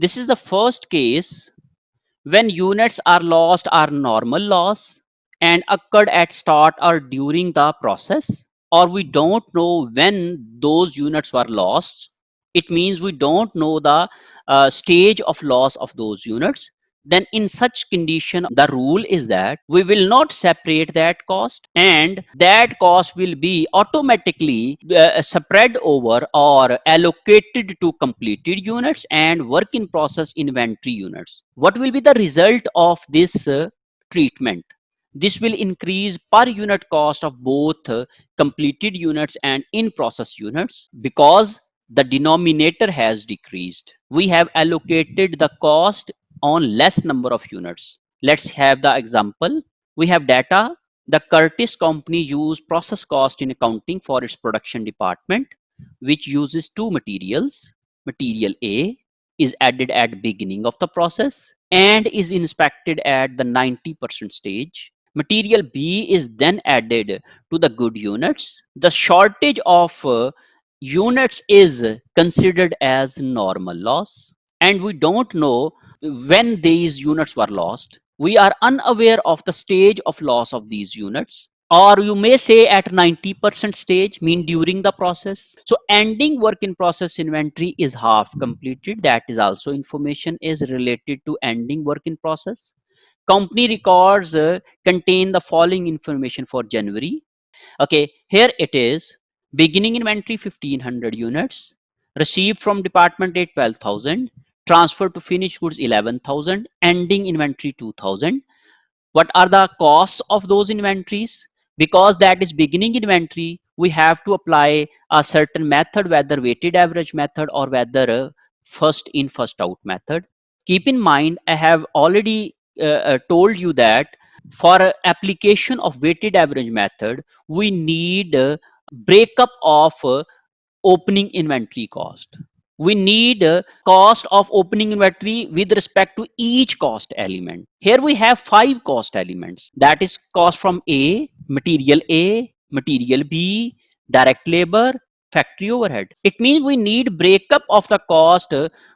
This is the first case when units are lost are normal loss and occurred at start or during the process, or we don't know when those units were lost. It means we don't know the stage of loss of those units. Then in such condition, the rule is that we will not separate that cost, and that cost will be automatically spread over or allocated to completed units and work in process inventory units. What will be the result of this treatment? This will increase per unit cost of both completed units and in process units because the denominator has decreased. We have allocated the cost on less number of units. Let's have the example. We have data. The Curtis company use process cost in accounting for its production department, which uses two materials. Material A is added at beginning of the process and is inspected at the 90% stage. Material B is then added to the good units. The shortage of units is considered as normal loss, and we don't know when these units were lost. We are unaware of the stage of loss of these units, or you may say at 90% stage, mean during the process. So ending work in process inventory is half completed. That is also information is related to ending work in process. Company records contain the following information for January. Okay, here it is. Beginning inventory 1500 units, received from department at 12,000, transferred to finished goods 11,000, ending inventory 2,000. What are the costs of those inventories? Because that is beginning inventory, we have to apply a certain method, whether weighted average method or whether first in first out method. Keep in mind, I have already told you that for application of weighted average method, we need breakup of opening inventory cost. We need cost of opening inventory with respect to each cost element. Here we have 5 cost elements. That is cost from A, material B, direct labor, factory overhead. It means we need breakup of the cost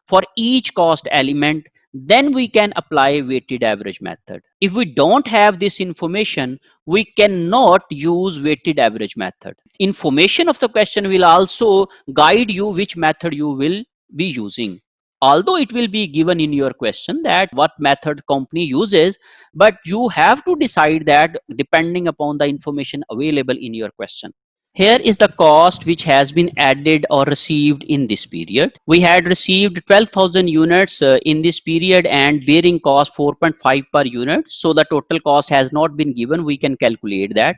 for each cost element. Then we can apply weighted average method. If we don't have this information, we cannot use weighted average method. Information of the question will also guide you which method you will be using. Although it will be given in your question that what method company uses, but you have to decide that depending upon the information available in your question. Here is the cost which has been added or received in this period. We had received 12,000 units in this period and bearing cost 4.5 per unit. So the total cost has not been given. We can calculate that.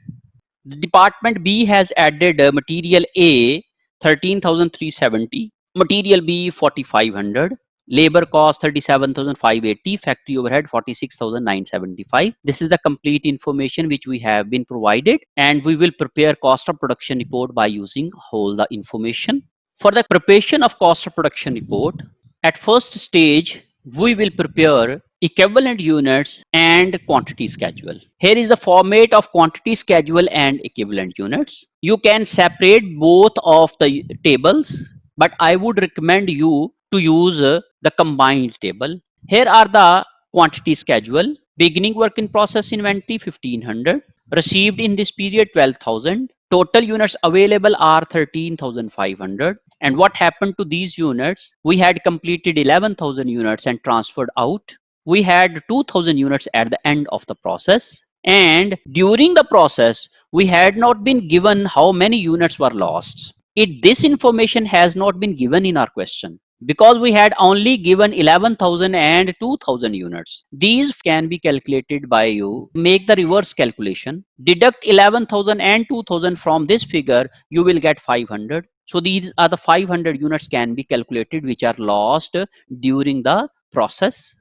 The department B has added material A 13,370, material B 4,500, labor cost 37,580, factory overhead 46,975. This is the complete information which we have been provided, and we will prepare cost of production report by using all the information. For the preparation of cost of production report, at first stage we will prepare equivalent units and quantity schedule. Here is the format of quantity schedule and equivalent units. You can separate both of the tables, but I would recommend you to use the combined table. Here are the quantity schedule. Beginning work in process inventory 1500, received in this period 12,000, total units available are 13,500. And what happened to these units? We had completed 11,000 units and transferred out. We had 2,000 units at the end of the process, and during the process we had not been given how many units were lost. This information has not been given in our question because we had only given 11,000 and 2,000 units. These can be calculated by you. Make the reverse calculation. Deduct 11,000 and 2,000 from this figure, you will get 500. So these are the 500 units can be calculated which are lost during the process.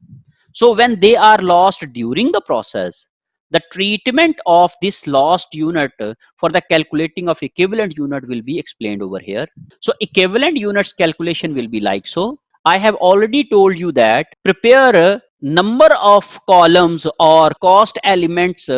So when they are lost during the process, the treatment of this lost unit for the calculating of equivalent unit will be explained over here. So equivalent units calculation will be like so. I have already told you that prepare a number of columns or cost elements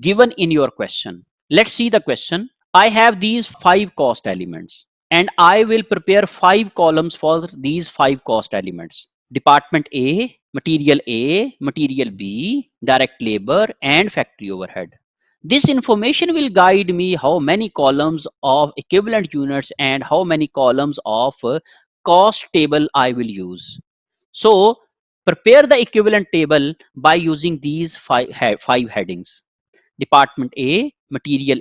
given in your question. Let's see the question. I have these 5 cost elements and I will prepare 5 columns for these 5 cost elements. Department A, material B, direct labor, and factory overhead. This information will guide me how many columns of equivalent units and how many columns of cost table I will use. So prepare the equivalent table by using these five headings: Department A, material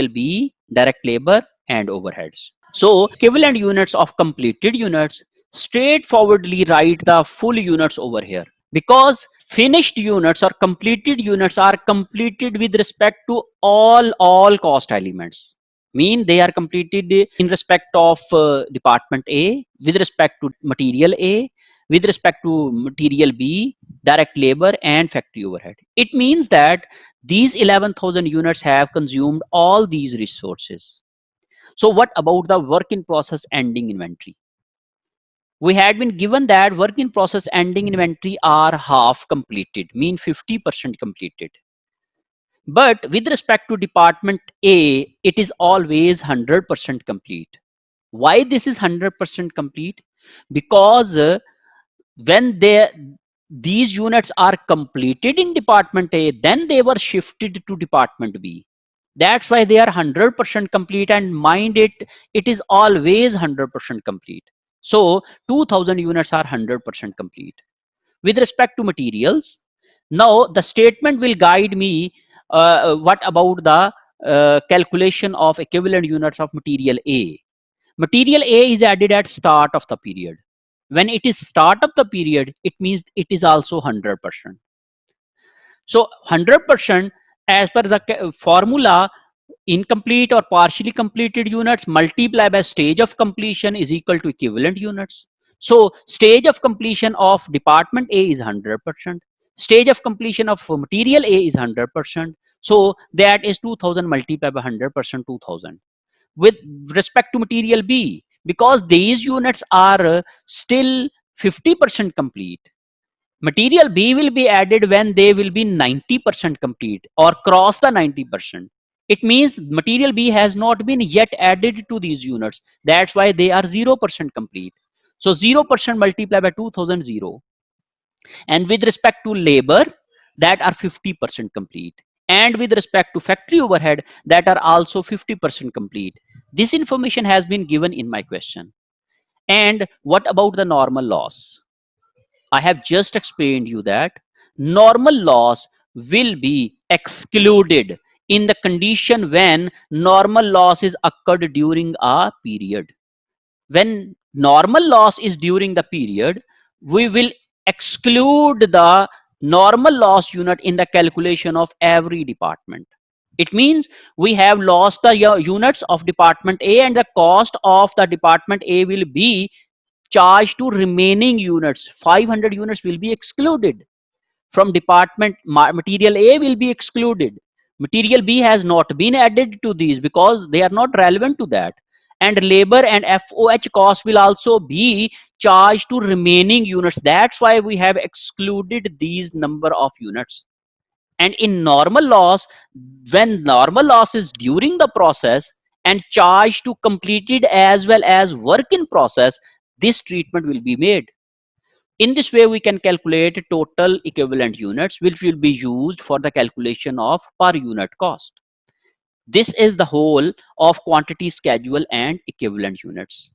B, direct labor, and overheads. So equivalent units of completed units, straightforwardly write the full units over here, because finished units or completed units are completed with respect to all cost elements. Mean they are completed in respect of department A, with respect to material A, with respect to material B, direct labor, and factory overhead. It means that these 11,000 units have consumed all these resources. So what about the work in process ending inventory? We had been given that work in process ending inventory are half completed, mean 50% completed. But with respect to department A, it is always 100% complete. Why this is 100% complete? Because when these units are completed in department A, then they were shifted to department B. That's why they are 100% complete, and mind it, it is always 100% complete. So 2000 units are 100% complete. With respect to materials, now the statement will guide me what about the calculation of equivalent units of material A. Material A is added at start of the period. When it is start of the period, it means it is also 100%. So 100% as per the formula, incomplete or partially completed units multiplied by stage of completion is equal to equivalent units. So stage of completion of department A is 100%. Stage of completion of material A is 100%. So that is 2000 multiplied by 100%, 2000. With respect to material B, because these units are still 50% complete, material B will be added when they will be 90% complete or cross the 90%. It means material B has not been yet added to these units. That's why they are 0% complete. So 0% multiplied by 2000, 0. And with respect to labor, that are 50% complete. And with respect to factory overhead, that are also 50% complete. This information has been given in my question. And what about the normal loss? I have just explained you that normal loss will be excluded in the condition when normal loss is occurred during a period. When normal loss is during the period, we will exclude the normal loss unit in the calculation of every department. It means we have lost the units of department A, and the cost of the department A will be charged to remaining units. 500 units will be excluded from department. Material A will be excluded. Material B has not been added to these because they are not relevant to that. And labor and FOH cost will also be charged to remaining units. That's why we have excluded these number of units. And in normal loss, when normal loss is during the process and charged to completed as well as work in process, this treatment will be made. In this way, we can calculate total equivalent units, which will be used for the calculation of per unit cost. This is the whole of quantity schedule and equivalent units.